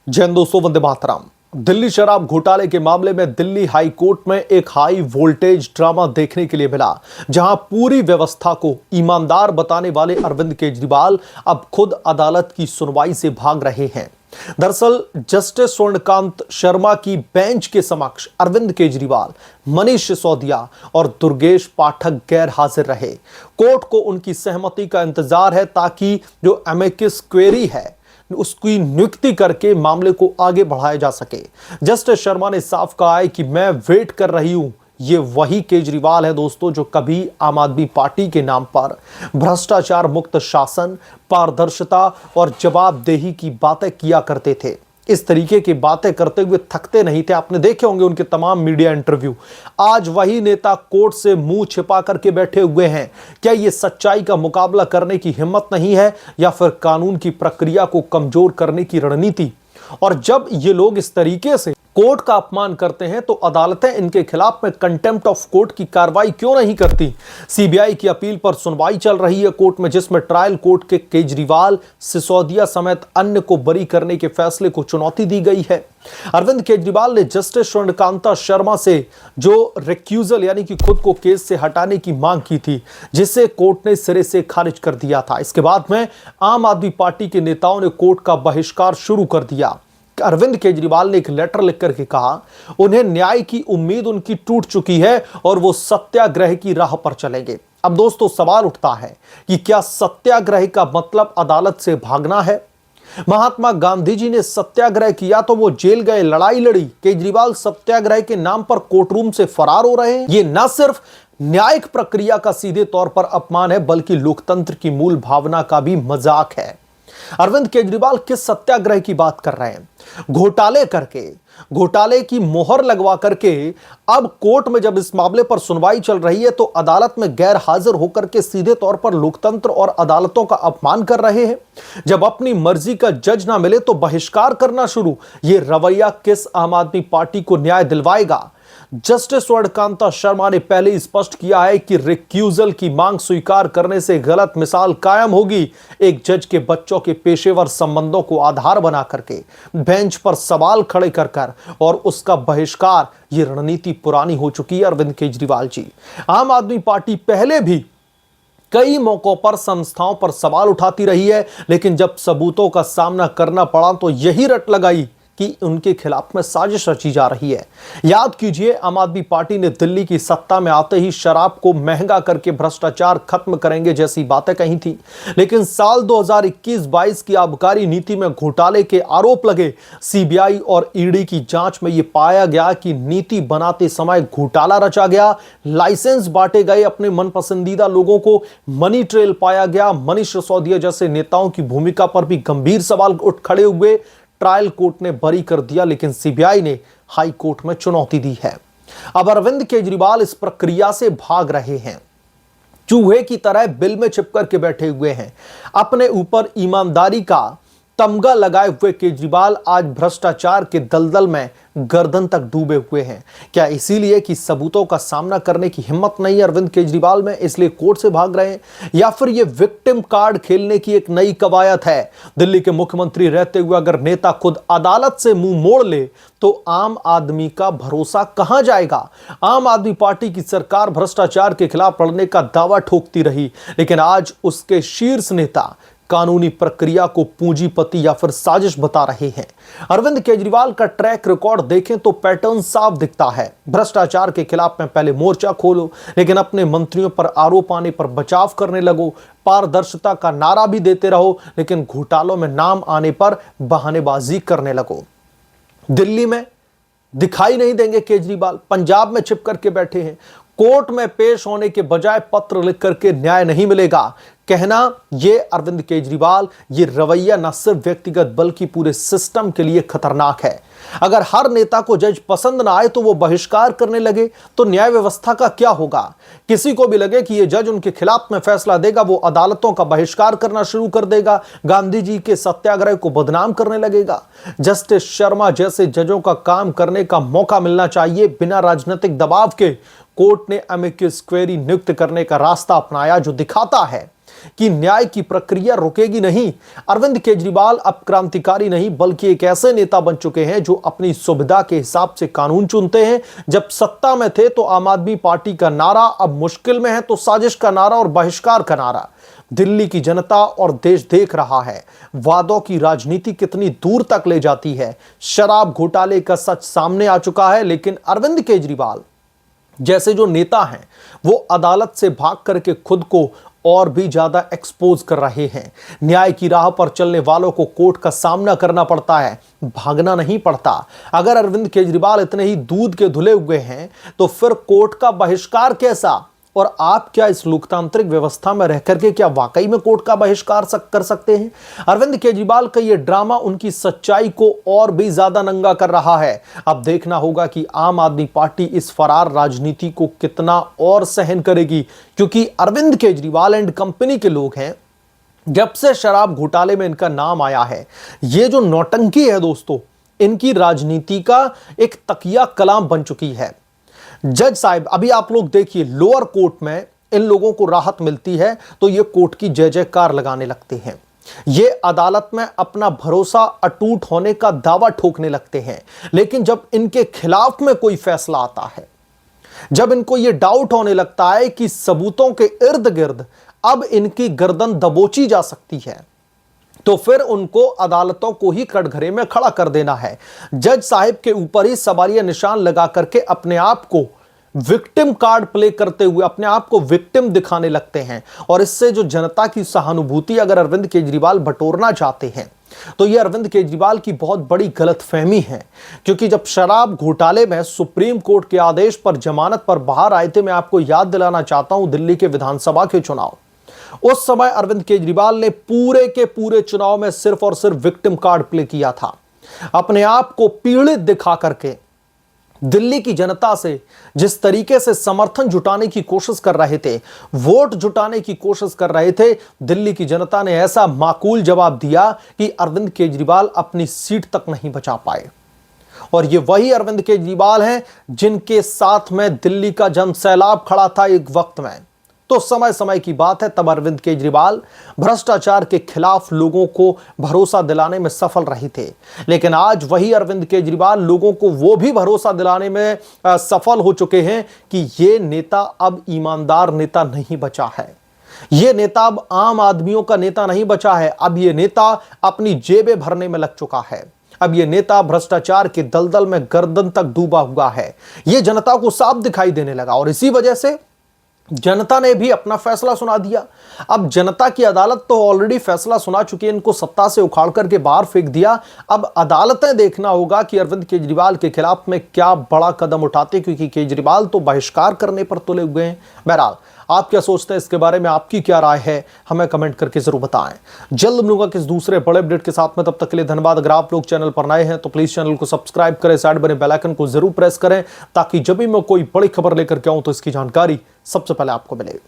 जय हिंद दोस्तों, वंदे मातरम। दिल्ली शराब घोटाले के मामले में दिल्ली हाई कोर्ट में एक हाई वोल्टेज ड्रामा देखने के लिए मिला, जहां पूरी व्यवस्था को ईमानदार बताने वाले अरविंद केजरीवाल अब खुद अदालत की सुनवाई से भाग रहे हैं। दरअसल जस्टिस स्वर्णकांत शर्मा की बेंच के समक्ष अरविंद केजरीवाल, मनीष सिसोदिया और दुर्गेश पाठक गैर हाजिर रहे। कोर्ट को उनकी सहमति का इंतजार है ताकि जो एमिकस क्वेरी है उसकी नियुक्ति करके मामले को आगे बढ़ाया जा सके। जस्टिस शर्मा ने साफ कहा है कि मैं वेट कर रही हूं। ये वही केजरीवाल है दोस्तों जो कभी आम आदमी पार्टी के नाम पर भ्रष्टाचार मुक्त शासन, पारदर्शिता और जवाबदेही की बातें किया करते थे। इस तरीके की बातें करते हुए थकते नहीं थे। आपने देखे होंगे उनके तमाम मीडिया इंटरव्यू। आज वही नेता कोर्ट से मुंह छिपा करके बैठे हुए हैं। क्या ये सच्चाई का मुकाबला करने की हिम्मत नहीं है या फिर कानून की प्रक्रिया को कमजोर करने की रणनीति? और जब ये लोग इस तरीके से कोर्ट का अपमान करते हैं तो अदालतें इनके खिलाफ में कंटेम्प्ट ऑफ कोर्ट की कार्रवाई क्यों नहीं करती? सीबीआई की अपील पर सुनवाई चल रही है कोर्ट में, जिसमें ट्रायल कोर्ट के केजरीवाल, सिसोदिया समेत अन्य को बरी करने के फैसले को चुनौती दी गई है। अरविंद केजरीवाल ने जस्टिस स्वर्णकांता शर्मा से जो रिक्यूजल यानी कि खुद को केस से हटाने की मांग की थी, जिसे कोर्ट ने सिरे से खारिज कर दिया था। इसके बाद में आम आदमी पार्टी के नेताओं ने कोर्ट का बहिष्कार शुरू कर दिया। अरविंद केजरीवाल ने एक लेटर लिख करके कहा उन्हें न्याय की उम्मीद उनकी टूट चुकी है और वो सत्याग्रह की राह पर चलेंगे। अब दोस्तों सवाल उठता है कि क्या सत्याग्रह का मतलब अदालत से भागना है? महात्मा गांधी जी ने सत्याग्रह किया तो वो जेल गए, लड़ाई लड़ी। केजरीवाल सत्याग्रह के नाम पर कोर्टरूम से फरार हो रहे हैं। ये न सिर्फ न्यायिक प्रक्रिया का सीधे तौर पर अपमान है बल्कि लोकतंत्र की मूल भावना का भी मजाक है। अरविंद केजरीवाल किस सत्याग्रह की बात कर रहे हैं? घोटाले करके, घोटाले की मोहर लगवा करके अब कोर्ट में जब इस मामले पर सुनवाई चल रही है तो अदालत में गैर हाजिर होकर के सीधे तौर पर लोकतंत्र और अदालतों का अपमान कर रहे हैं। जब अपनी मर्जी का जज ना मिले तो बहिष्कार करना शुरू। यह रवैया किस आम आदमी पार्टी को न्याय दिलवाएगा? जस्टिस स्वर्णकांता शर्मा ने पहले ही स्पष्ट किया है कि रिक्यूजल की मांग स्वीकार करने से गलत मिसाल कायम होगी। एक जज के बच्चों के पेशेवर संबंधों को आधार बना करके बेंच पर सवाल खड़े कर और उसका बहिष्कार, ये रणनीति पुरानी हो चुकी है। अरविंद केजरीवाल जी, आम आदमी पार्टी पहले भी कई मौकों पर संस्थाओं पर सवाल उठाती रही है, लेकिन जब सबूतों का सामना करना पड़ा तो यही रट लगाई कि उनके खिलाफ में साजिश रची जा रही है। याद कीजिए, आम आदमी पार्टी ने दिल्ली की सत्ता में आते ही शराब को महंगा करके भ्रष्टाचार खत्म करेंगे जैसी बातें कही थी, लेकिन साल 2021-22 की आबकारी नीति में घोटाले के आरोप लगे। सीबीआई और ईडी की जांच में यह पाया गया कि नीति बनाते समय घोटाला रचा गया, लाइसेंस बांटे गए अपने मनपसंदीदा लोगों को, मनी ट्रेल पाया गया। मनीष सिसोदिया जैसे नेताओं की भूमिका पर भी गंभीर सवाल उठ खड़े हुए। ट्रायल कोर्ट ने बरी कर दिया, लेकिन सीबीआई ने हाई कोर्ट में चुनौती दी है। अब अरविंद केजरीवाल इस प्रक्रिया से भाग रहे हैं, चूहे की तरह बिल में चिपकर के बैठे हुए हैं। अपने ऊपर ईमानदारी का तमगा लगाए हुए केजरीवाल आज भ्रष्टाचार के दलदल में गर्दन तक डूबे हुए हैं। क्या इसीलिए कि सबूतों का सामना करने की हिम्मत नहीं अरविंद केजरीवाल में, इसलिए कोर्ट से भाग रहे हैं? या फिर यह विक्टिम कार्ड खेलने की एक नई कवायद है? दिल्ली के मुख्यमंत्री रहते हुए अगर नेता खुद अदालत से मुंह मोड़ ले तो आम आदमी का भरोसा कहां जाएगा? आम आदमी पार्टी की सरकार भ्रष्टाचार के खिलाफ लड़ने का दावा ठोकती रही, लेकिन आज उसके शीर्ष नेता कानूनी प्रक्रिया को पूंजीपति या फिर साजिश बता रहे हैं। अरविंद केजरीवाल का ट्रैक रिकॉर्ड देखें तो पैटर्न साफ दिखता है। भ्रष्टाचार के खिलाफ में पहले मोर्चा खोलो, लेकिन अपने मंत्रियों पर आरोप आने पर बचाव करने लगो। पारदर्शिता का नारा भी देते रहो, लेकिन घोटालों में नाम आने पर बहानेबाजी करने लगो। दिल्ली में दिखाई नहीं देंगे केजरीवाल, पंजाब में छिप करके बैठे हैं। कोर्ट में पेश होने के बजाय पत्र लिख करके न्याय नहीं मिलेगा कहना, यह अरविंद केजरीवाल, ये रवैया न सिर्फ व्यक्तिगत बल्कि पूरे सिस्टम के लिए खतरनाक है। अगर हर नेता को जज पसंद ना आए तो वो बहिष्कार करने लगे तो न्याय व्यवस्था का क्या होगा? किसी को भी लगे कि ये जज उनके खिलाफ में फैसला देगा, वो अदालतों का बहिष्कार करना शुरू कर देगा, गांधी जी के सत्याग्रह को बदनाम करने लगेगा। जस्टिस शर्मा जैसे जजों का काम करने का मौका मिलना चाहिए, बिना राजनीतिक दबाव के कोर्ट ने अमिकस क्वेरी नियुक्त करने का रास्ता अपनाया, जो दिखाता है कि न्याय की प्रक्रिया रुकेगी नहीं। अरविंद केजरीवाल अब क्रांतिकारी नहीं बल्कि एक ऐसे नेता बन चुके हैं जो अपनी सुविधा के हिसाब से कानून चुनते हैं। जब सत्ता में थे तो आम आदमी पार्टी का नारा, अब मुश्किल में है तो साजिश का नारा और बहिष्कार का नारा। दिल्ली की जनता और देश देख रहा है वादों की राजनीति कितनी दूर तक ले जाती है। शराब घोटाले का सच सामने आ चुका है, लेकिन अरविंद केजरीवाल जैसे जो नेता हैं वो अदालत से भाग करके खुद को और भी ज्यादा एक्सपोज कर रहे हैं। न्याय की राह पर चलने वालों को कोर्ट का सामना करना पड़ता है, भागना नहीं पड़ता। अगर अरविंद केजरीवाल इतने ही दूध के धुले हुए हैं तो फिर कोर्ट का बहिष्कार कैसा? और आप क्या इस लोकतांत्रिक व्यवस्था में रहकर के क्या वाकई में कोर्ट का बहिष्कार कर सकते हैं? अरविंद केजरीवाल का यह ड्रामा उनकी सच्चाई को और भी ज्यादा नंगा कर रहा है। अब देखना होगा कि आम आदमी पार्टी इस फरार राजनीति को कितना और सहन करेगी, क्योंकि अरविंद केजरीवाल एंड कंपनी के लोग हैं, जब से शराब घोटाले में इनका नाम आया है, ये जो नौटंकी है दोस्तों, इनकी राजनीति का एक तकिया कलाम बन चुकी है। जज साहब, अभी आप लोग देखिए, लोअर कोर्ट में इन लोगों को राहत मिलती है तो ये कोर्ट की जय जयकार लगाने लगते हैं। ये अदालत में अपना भरोसा अटूट होने का दावा ठोकने लगते हैं। लेकिन जब इनके खिलाफ में कोई फैसला आता है, जब इनको ये डाउट होने लगता है कि सबूतों के इर्द गिर्द अब इनकी गर्दन दबोची जा सकती है, तो फिर उनको अदालतों को ही कटघरे में खड़ा कर देना है। जज साहिब के ऊपर ही सवालिया निशान लगा करके अपने आप को विक्टिम कार्ड प्ले करते हुए अपने आप को विक्टिम दिखाने लगते हैं। और इससे जो जनता की सहानुभूति अगर अरविंद केजरीवाल बटोरना चाहते हैं तो यह अरविंद केजरीवाल की बहुत बड़ी गलतफहमी है। क्योंकि जब शराब घोटाले में सुप्रीम कोर्ट के आदेश पर जमानत पर बाहर आए थे, मैं आपको याद दिलाना चाहता हूं दिल्ली के विधानसभा के चुनाव, उस समय अरविंद केजरीवाल ने पूरे के पूरे चुनाव में सिर्फ और सिर्फ विक्टिम कार्ड प्ले किया था। अपने आप को पीड़ित दिखा करके दिल्ली की जनता से जिस तरीके से समर्थन जुटाने की कोशिश कर रहे थे, वोट जुटाने की कोशिश कर रहे थे, दिल्ली की जनता ने ऐसा माकूल जवाब दिया कि अरविंद केजरीवाल अपनी सीट तक नहीं बचा पाए। और ये वही अरविंद केजरीवाल हैं जिनके साथ में दिल्ली का जन सैलाब खड़ा था एक वक्त में। तो समय समय की बात है, तब अरविंद केजरीवाल भ्रष्टाचार के खिलाफ लोगों को भरोसा दिलाने में सफल रहे थे। लेकिन आज वही अरविंद केजरीवाल लोगों को वो भी भरोसा दिलाने में सफल हो चुके हैं कि ये नेता अब ईमानदार नेता नहीं बचा है। ये नेता अब आम आदमियों का नेता नहीं बचा है। अब ये नेता अपनी जेबें भरने में लग चुका है। अब ये नेता भ्रष्टाचार के दलदल में गर्दन तक डूबा हुआ है। ये जनता को साफ दिखाई देने लगा और इसी वजह से जनता ने भी अपना फैसला सुना दिया। अब जनता की अदालत तो ऑलरेडी फैसला सुना चुकी है, इनको सत्ता से उखाड़ करके बाहर फेंक दिया। अब अदालतें देखना होगा कि अरविंद केजरीवाल के खिलाफ में क्या बड़ा कदम उठाते, क्योंकि केजरीवाल तो बहिष्कार करने पर तुले हुए हैं। बहरहाल आप क्या सोचते हैं इसके बारे में, आपकी क्या राय है, हमें कमेंट करके जरूर बताएं। जल्द मिलूंगा किस दूसरे बड़े अपडेट के साथ में, तब तक के लिए धन्यवाद। अगर आप लोग चैनल पर नए हैं तो प्लीज चैनल को सब्सक्राइब करें, साइड बने बेल आइकन को जरूर प्रेस करें, ताकि जब भी मैं कोई बड़ी खबर लेकर के आऊं तो इसकी जानकारी सबसे पहले आपको मिले।